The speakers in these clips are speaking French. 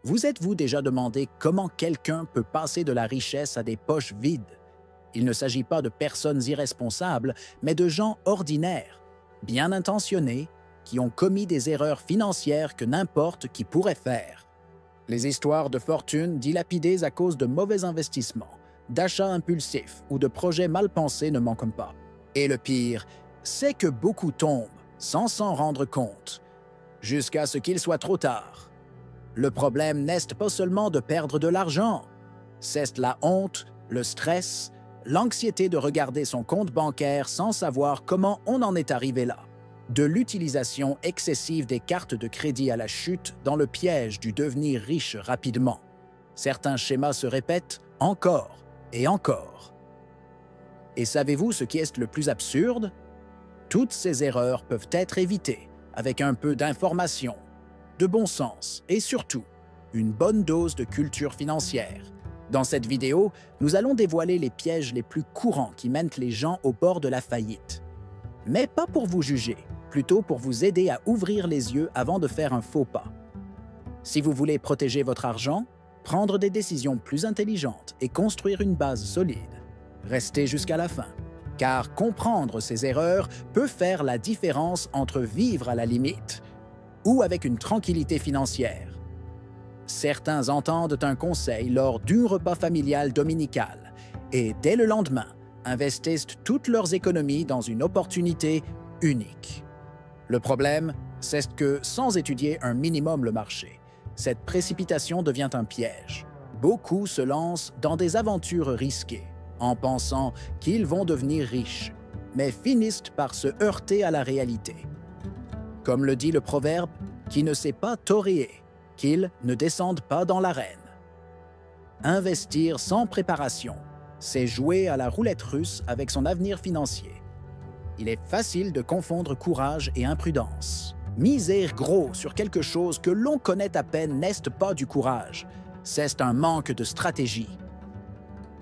Vous êtes-vous déjà demandé comment quelqu'un peut passer de la richesse à des poches vides? Il ne s'agit pas de personnes irresponsables, mais de gens ordinaires, bien intentionnés, qui ont commis des erreurs financières que n'importe qui pourrait faire. Les histoires de fortune dilapidées à cause de mauvais investissements, d'achats impulsifs ou de projets mal pensés ne manquent pas. Et le pire, c'est que beaucoup tombent sans s'en rendre compte, jusqu'à ce qu'il soit trop tard. Le problème n'est pas seulement de perdre de l'argent, c'est la honte, le stress, l'anxiété de regarder son compte bancaire sans savoir comment on en est arrivé là, de l'utilisation excessive des cartes de crédit à la chute dans le piège du devenir riche rapidement. Certains schémas se répètent encore et encore. Et savez-vous ce qui est le plus absurde? Toutes ces erreurs peuvent être évitées avec un peu d'information, de bon sens et surtout, une bonne dose de culture financière. Dans cette vidéo, nous allons dévoiler les pièges les plus courants qui mènent les gens au bord de la faillite. Mais pas pour vous juger, plutôt pour vous aider à ouvrir les yeux avant de faire un faux pas. Si vous voulez protéger votre argent, prendre des décisions plus intelligentes et construire une base solide, restez jusqu'à la fin, car comprendre ces erreurs peut faire la différence entre vivre à la limite ou avec une tranquillité financière. Certains entendent un conseil lors d'un repas familial dominical et, dès le lendemain, investissent toutes leurs économies dans une opportunité unique. Le problème, c'est que, sans étudier un minimum le marché, cette précipitation devient un piège. Beaucoup se lancent dans des aventures risquées, en pensant qu'ils vont devenir riches, mais finissent par se heurter à la réalité. Comme le dit le proverbe, qui ne sait pas toréer, qu'il ne descende pas dans l'arène. Investir sans préparation, c'est jouer à la roulette russe avec son avenir financier. Il est facile de confondre courage et imprudence. Miser gros sur quelque chose que l'on connaît à peine n'est pas du courage, c'est un manque de stratégie.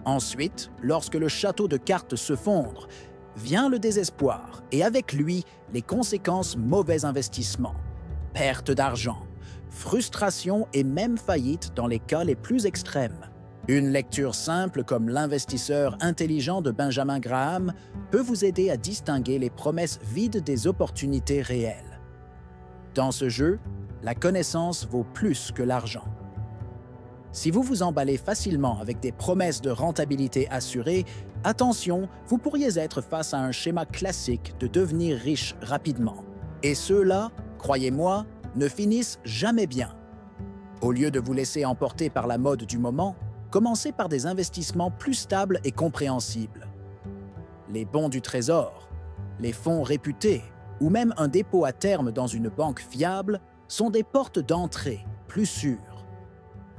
Ensuite, lorsque le château de cartes se fondre, vient le désespoir et avec lui les conséquences mauvais investissements, perte d'argent, frustration et même faillite dans les cas les plus extrêmes. Une lecture simple comme L'investisseur intelligent de Benjamin Graham peut vous aider à distinguer les promesses vides des opportunités réelles. Dans ce jeu, la connaissance vaut plus que l'argent. Si vous vous emballez facilement avec des promesses de rentabilité assurées, attention, vous pourriez être face à un schéma classique de devenir riche rapidement. Et ceux-là, croyez-moi, ne finissent jamais bien. Au lieu de vous laisser emporter par la mode du moment, commencez par des investissements plus stables et compréhensibles. Les bons du trésor, les fonds réputés ou même un dépôt à terme dans une banque fiable sont des portes d'entrée plus sûres.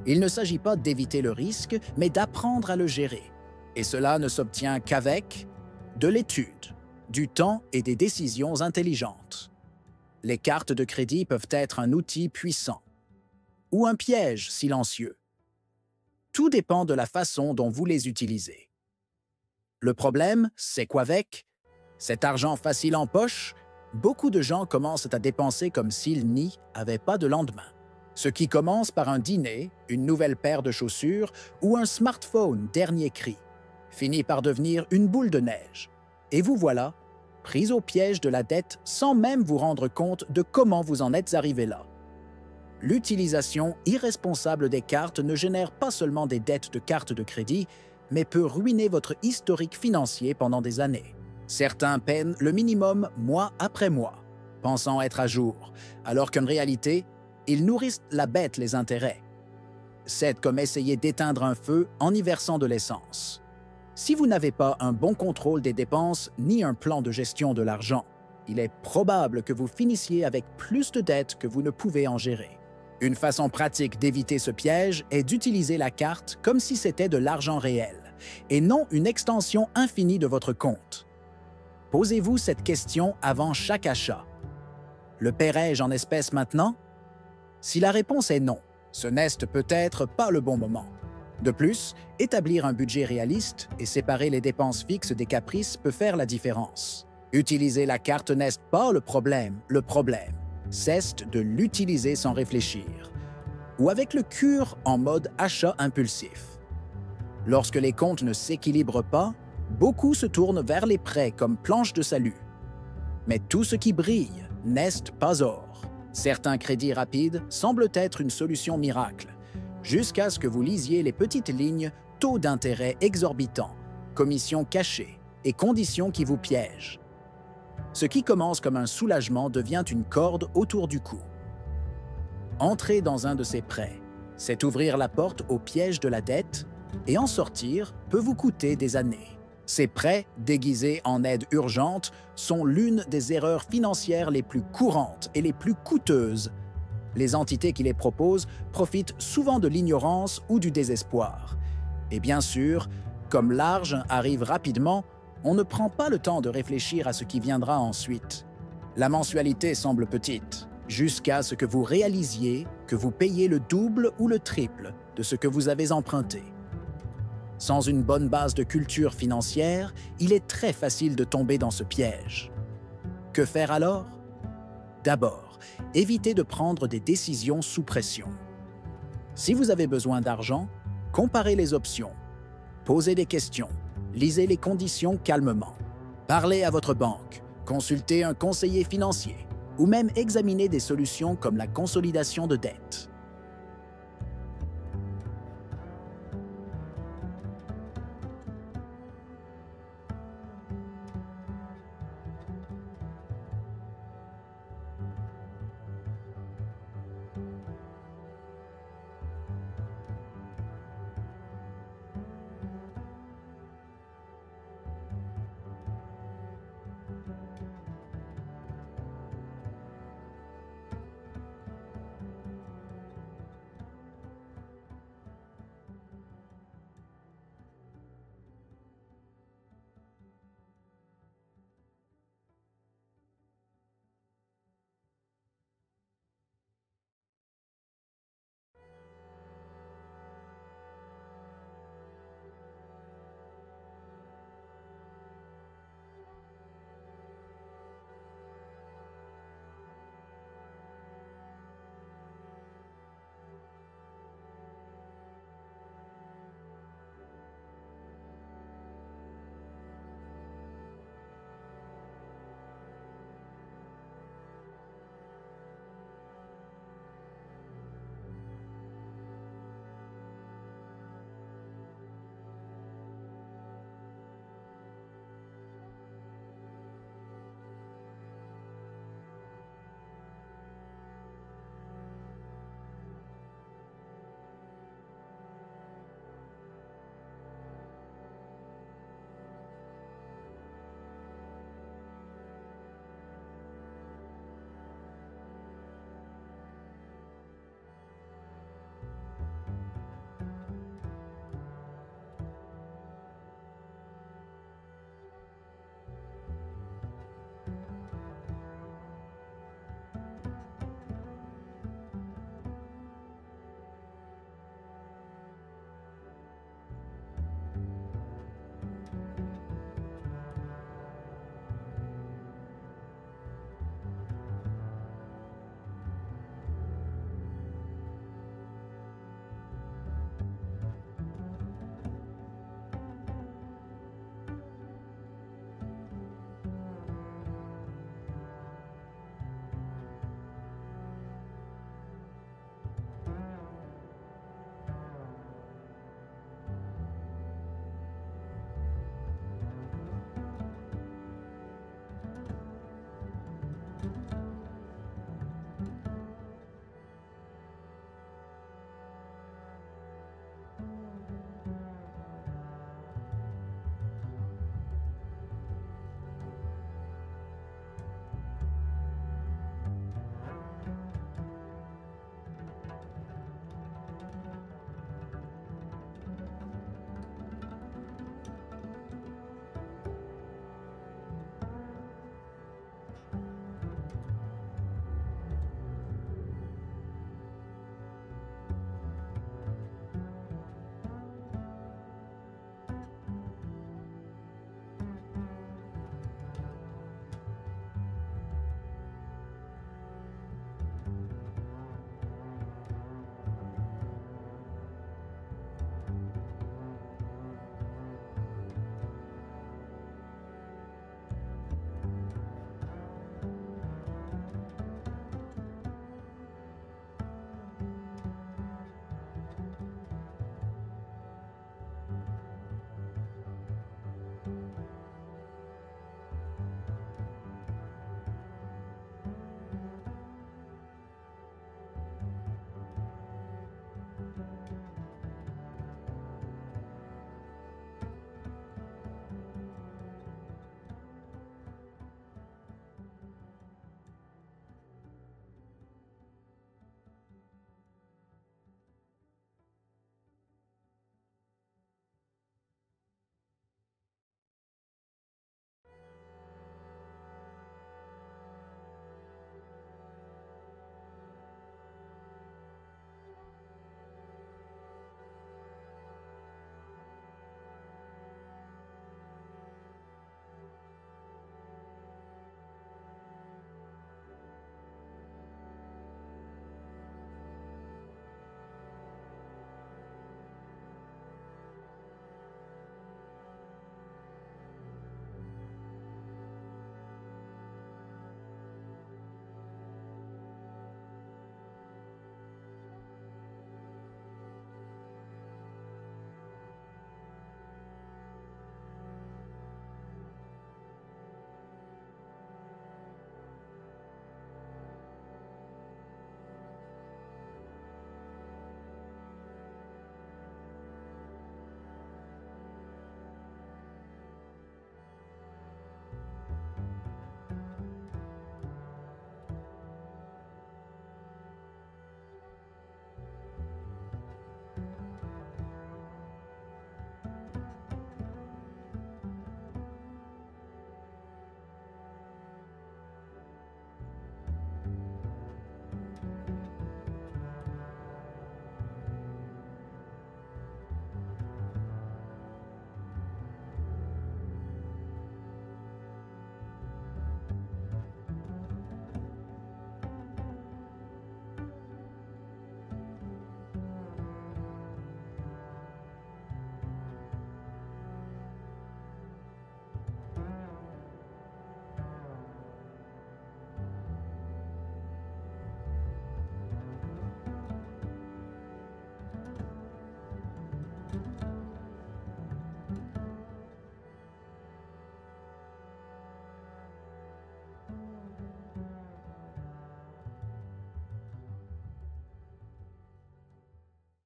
Il ne s'agit pas d'éviter le risque, mais d'apprendre à le gérer. Et cela ne s'obtient qu'avec de l'étude, du temps et des décisions intelligentes. Les cartes de crédit peuvent être un outil puissant ou un piège silencieux. Tout dépend de la façon dont vous les utilisez. Le problème, c'est qu'avec cet argent facile en poche, beaucoup de gens commencent à dépenser comme s'ils n'y avaient pas de lendemain. Ce qui commence par un dîner, une nouvelle paire de chaussures ou un smartphone dernier cri, finit par devenir une boule de neige. Et vous voilà, pris au piège de la dette sans même vous rendre compte de comment vous en êtes arrivé là. L'utilisation irresponsable des cartes ne génère pas seulement des dettes de cartes de crédit, mais peut ruiner votre historique financier pendant des années. Certains peinent le minimum mois après mois, pensant être à jour, alors qu'en réalité, ils nourrissent la bête les intérêts. C'est comme essayer d'éteindre un feu en y versant de l'essence. Si vous n'avez pas un bon contrôle des dépenses ni un plan de gestion de l'argent, il est probable que vous finissiez avec plus de dettes que vous ne pouvez en gérer. Une façon pratique d'éviter ce piège est d'utiliser la carte comme si c'était de l'argent réel, et non une extension infinie de votre compte. Posez-vous cette question avant chaque achat. Le paierai-je en espèces maintenant? Si la réponse est non, ce n'est peut-être pas le bon moment. De plus, établir un budget réaliste et séparer les dépenses fixes des caprices peut faire la différence. Utiliser la carte n'est pas le problème, c'est de l'utiliser sans réfléchir. ou avec le cure en mode achat impulsif. Lorsque les comptes ne s'équilibrent pas, beaucoup se tournent vers les prêts comme planche de salut. Mais tout ce qui brille n'est pas or. Certains crédits rapides semblent être une solution miracle, jusqu'à ce que vous lisiez les petites lignes taux d'intérêt exorbitants, commissions cachées et conditions qui vous piègent. Ce qui commence comme un soulagement devient une corde autour du cou. Entrer dans un de ces prêts, c'est ouvrir la porte au piège de la dette, et en sortir peut vous coûter des années. Ces prêts, déguisés en aide urgente, sont l'une des erreurs financières les plus courantes et les plus coûteuses. Les entités qui les proposent profitent souvent de l'ignorance ou du désespoir. Et bien sûr, comme l'argent arrive rapidement, on ne prend pas le temps de réfléchir à ce qui viendra ensuite. La mensualité semble petite, jusqu'à ce que vous réalisiez que vous payez le double ou le triple de ce que vous avez emprunté. Sans une bonne base de culture financière, il est très facile de tomber dans ce piège. Que faire alors? D'abord, évitez de prendre des décisions sous pression. Si vous avez besoin d'argent, comparez les options, posez des questions, lisez les conditions calmement. Parlez à votre banque, consultez un conseiller financier ou même examinez des solutions comme la consolidation de dettes.